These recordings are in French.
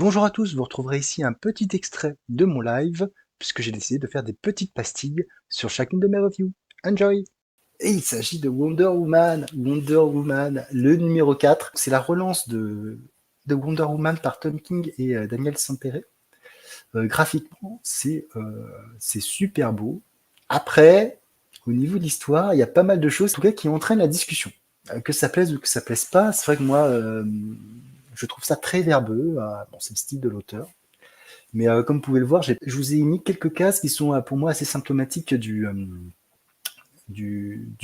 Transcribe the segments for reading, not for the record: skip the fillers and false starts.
Bonjour à tous, vous retrouverez ici un petit extrait de mon live, puisque j'ai décidé de faire des petites pastilles sur chacune de mes reviews. Enjoy! Et il s'agit de Wonder Woman, le numéro 4. C'est la relance de Wonder Woman par Tom King et Daniel Sampere. Graphiquement, c'est super beau. Après, au niveau de l'histoire, il y a pas mal de choses en tout cas, qui entraînent la discussion. Que ça plaise ou que ça plaise pas, c'est vrai que moi, je trouve ça très verbeux. Bon, c'est le style de l'auteur. Mais comme vous pouvez le voir, je vous ai mis quelques cases qui sont pour moi assez symptomatiques du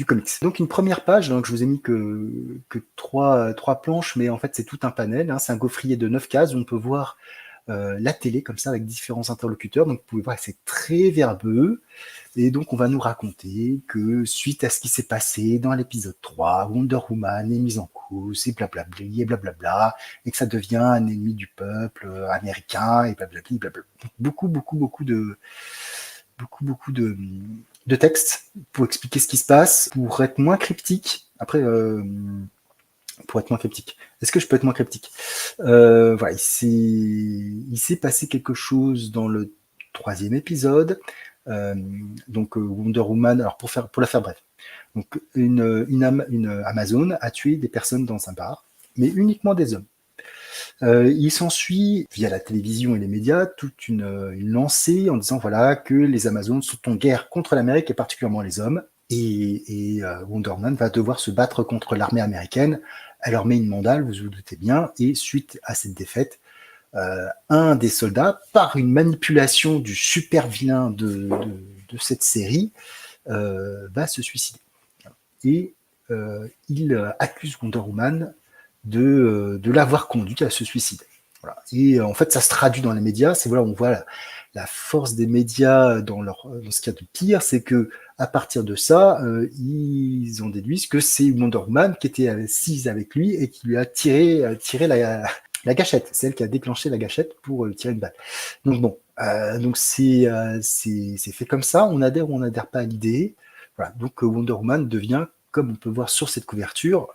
comics. Donc une première page, donc je vous ai mis que trois planches, mais en fait c'est tout un panel. Hein, c'est un gaufrier de 9 cases où on peut voir la télé comme ça avec différents interlocuteurs. Donc vous pouvez voir que c'est très verbeux. Et donc on va nous raconter que suite à ce qui s'est passé dans l'épisode 3, Wonder Woman est mise en cause et blablabli et blablabla, et que ça devient un ennemi du peuple américain et blablabli, blablabla. Beaucoup de textes pour expliquer ce qui se passe, pour être moins cryptique. Après, pour être moins cryptique. Est-ce que je peux être moins cryptique? Voilà, il s'est passé quelque chose dans le 3e épisode. Donc Wonder Woman, alors pour la faire bref, donc une Amazon a tué des personnes dans un bar, mais uniquement des hommes. Il s'ensuit, via la télévision et les médias, toute une lancée en disant voilà que les Amazones sont en guerre contre l'Amérique et particulièrement les hommes. Et Wonder Woman va devoir se battre contre l'armée américaine. Elle leur met une mandale, vous vous doutez bien, et suite à cette défaite, un des soldats, par une manipulation du super vilain de cette série, va se suicider. Et il accuse Wonder Woman de l'avoir conduite à ce suicide. Voilà. Et en fait, ça se traduit dans les médias. C'est voilà, on voit la force des médias dans ce qu'il y a de pire, c'est que à partir de ça, ils ont déduit que c'est Wonder Woman qui était assise avec lui et qui lui a tiré la gâchette. C'est elle qui a déclenché la gâchette pour tirer une balle. Donc bon, donc c'est fait comme ça. On adhère ou on n'adhère pas à l'idée. Voilà. Donc Wonder Woman devient, comme on peut voir sur cette couverture,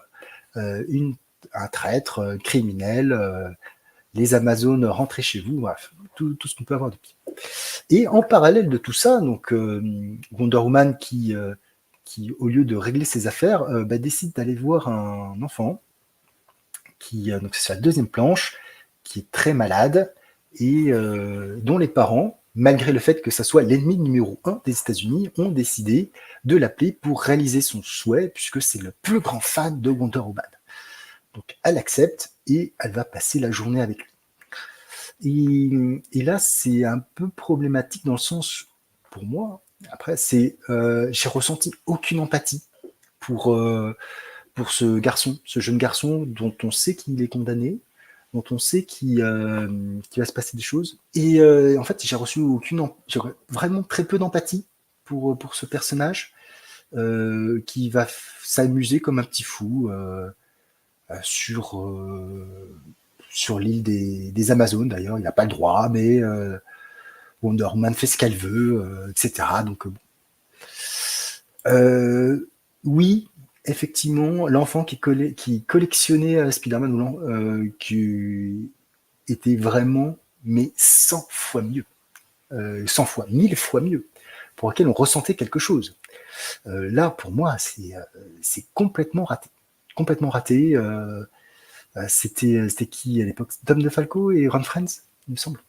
un traître criminel. Les Amazones rentrez chez vous. Bref, tout ce qu'on peut avoir de pire. Et en parallèle de tout ça, donc Wonder Woman qui au lieu de régler ses affaires, décide d'aller voir un enfant qui, donc c'est sur la 2e planche, qui est très malade et dont les parents, malgré le fait que ça soit l'ennemi numéro 1 des États-Unis, ont décidé de l'appeler pour réaliser son souhait, puisque c'est le plus grand fan de Wonder Woman. Donc elle accepte et elle va passer la journée avec lui. Et là, c'est un peu problématique dans le sens, pour moi, après, j'ai ressenti aucune empathie pour ce garçon, ce jeune garçon dont on sait qu'il est condamné, dont on sait qu'il va se passer des choses. Et en fait, j'ai vraiment très peu d'empathie pour ce personnage qui va s'amuser comme un petit fou sur l'île des Amazones. D'ailleurs, il n'a pas le droit, mais Wonder Woman fait ce qu'elle veut, etc. Donc, oui, effectivement, l'enfant qui collectionnait Spider-Man, qui était vraiment, mais 100 fois mieux, 100 fois, 1000 fois mieux, pour lequel on ressentait quelque chose. Là, pour moi, c'est complètement raté. Complètement raté. C'était qui à l'époque? Tom DeFalco et Ron Friends, il me semble.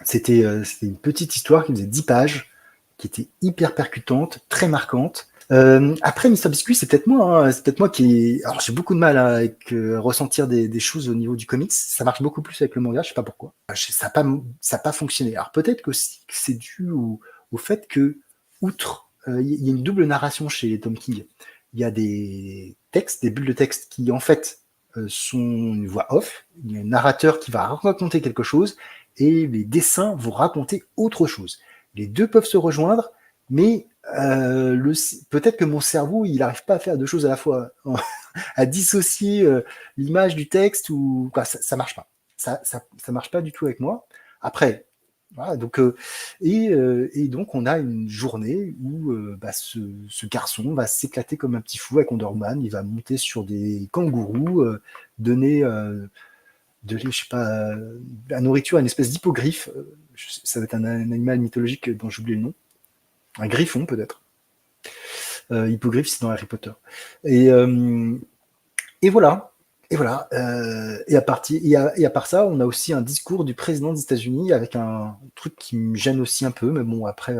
C'était une petite histoire qui faisait 10 pages, qui était hyper percutante, très marquante. Après, Mister Biscuit, c'est peut-être moi. Hein, c'est peut-être moi qui. Alors, j'ai beaucoup de mal avec ressentir des choses au niveau du comics. Ça marche beaucoup plus avec le manga, je sais pas pourquoi. Ça n'a pas fonctionné. Alors, peut-être que c'est dû au fait que, outre, il y a une double narration chez Tom King. Il y a des textes, des bulles de texte qui, en fait, sont une voix off. Il y a un narrateur qui va raconter quelque chose et les dessins vont raconter autre chose. Les deux peuvent se rejoindre, mais peut-être que mon cerveau, il n'arrive pas à faire deux choses à la fois, à dissocier l'image du texte, ou quoi, ça marche pas. Ça marche pas du tout avec moi. Après, voilà, donc, et donc on a une journée où ce garçon va s'éclater comme un petit fou avec Wonder Woman. Il va monter sur des kangourous, donner je sais pas, la nourriture à une espèce d'hippogriffe. Ça va être un animal mythologique dont j'oublie le nom. Un griffon, peut-être. Hippogriffe, c'est dans Harry Potter. Et, euh, et voilà. Et voilà. Et à part ça, on a aussi un discours du président des États-Unis avec un truc qui me gêne aussi un peu. Mais bon, après,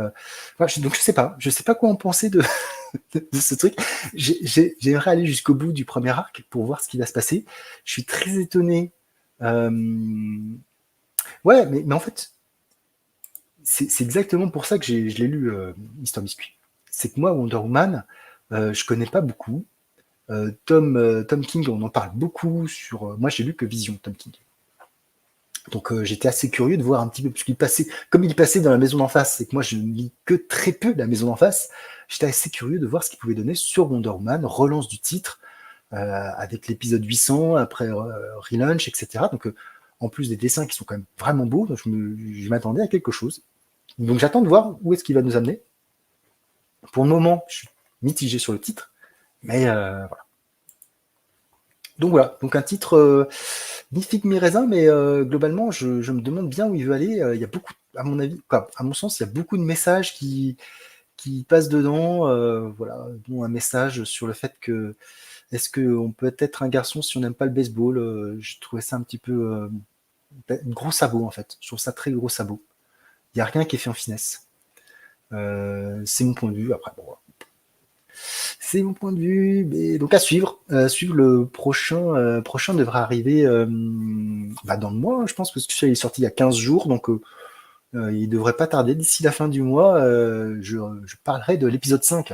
voilà, donc je sais pas. Je sais pas quoi en penser de ce truc. J'aimerais aller jusqu'au bout du premier arc pour voir ce qui va se passer. Je suis très étonné. Euh, ouais, mais en fait, c'est exactement pour ça que je l'ai lu, Mister Biscuit. C'est que moi, Wonder Woman, je connais pas beaucoup. Tom King, on en parle beaucoup sur. Moi, j'ai lu que Vision, Tom King. Donc j'étais assez curieux de voir un petit peu, parce qu'il passait, comme il passait dans la maison d'en face, et que moi je ne lis que très peu de la maison d'en face, j'étais assez curieux de voir ce qu'il pouvait donner sur Wonder Woman, relance du titre, avec l'épisode 800, après Relaunch, etc. Donc en plus des dessins qui sont quand même vraiment beaux, donc je m'attendais à quelque chose. Donc j'attends de voir où est-ce qu'il va nous amener. Pour le moment, je suis mitigé sur le titre, mais voilà. Donc voilà, donc un titre ni figue mi raisin, mais globalement, je me demande bien où il veut aller. Il y a beaucoup, à mon avis, quoi, à mon sens, il y a beaucoup de messages qui passent dedans. Voilà, dont un message sur le fait que est-ce qu'on peut être un garçon si on n'aime pas le baseball. Je trouvais ça un petit peu gros sabot en fait. Je trouve ça très gros sabot. Il n'y a rien qui est fait en finesse. C'est mon point de vue. Après, bon, c'est mon point de vue. Mais donc à suivre. Suivre le prochain devrait arriver dans le mois, je pense, parce que celui-là est sorti il y a 15 jours. Donc il devrait pas tarder. D'ici la fin du mois, je parlerai de l'épisode 5.